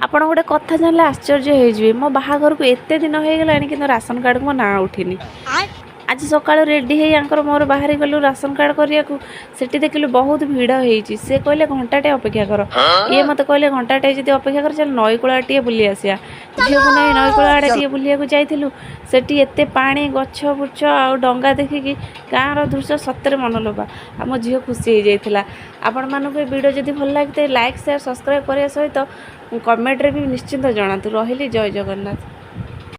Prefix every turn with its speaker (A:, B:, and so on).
A: ଆପଣ ଗୋଟେ କଥା ଜାଣିଲେ ଆଶ୍ଚର୍ଯ୍ୟ ହେଇଯିବେ, ମୋ ବାହାଘରକୁ ଏତେ ଦିନ ହେଇଗଲାଣି କିନ୍ତୁ ରାସନ କାର୍ଡ଼କୁ ମୋ ନାଁ ଉଠିନି। ଆଜି ସକାଳୁ ରେଡ଼ି ହେଇ ଆଙ୍କର ମୋର ବାହାରି ଗଲୁ ରାସନ କାର୍ଡ଼ କରିବାକୁ। ସେଠି ଦେଖିଲୁ ବହୁତ ଭିଡ଼ ହେଇଛି। ସେ କହିଲେ ଘଣ୍ଟାଟେ ଅପେକ୍ଷା କର, ଇଏ ମୋତେ କହିଲେ ଘଣ୍ଟାଟେ ଯଦି ଅପେକ୍ଷା କର ଚାଲ ନଈକୂଳ ଆଡ଼େ ଟିକେ ବୁଲି ଆସିବା। ଝିଅକୁ ନେଇ ନଈକୂଳ ଆଡ଼େ ଟିକେ ବୁଲିବାକୁ ଯାଇଥିଲୁ। ସେଠି ଏତେ ପାଣି, ଗଛ ବୁଛ ଆଉ ଡଙ୍ଗା ଦେଖିକି ଗାଁର ଦୃଶ୍ୟ ସତରେ ମନଲୋଭା। ଆମ ଝିଅ ଖୁସି ହେଇଯାଇଥିଲା। ଆପଣମାନଙ୍କୁ ଏ ଭିଡ଼ିଓ ଯଦି ଭଲ ଲାଗିଥାଏ ଲାଇକ୍, ସେୟାର, ସବସ୍କ୍ରାଇବ୍ କରିବା ସହିତ କମେଣ୍ଟରେ ବି ନିଶ୍ଚିନ୍ତ ଜଣାନ୍ତୁ। ରହିଲି, ଜୟ ଜଗନ୍ନାଥ।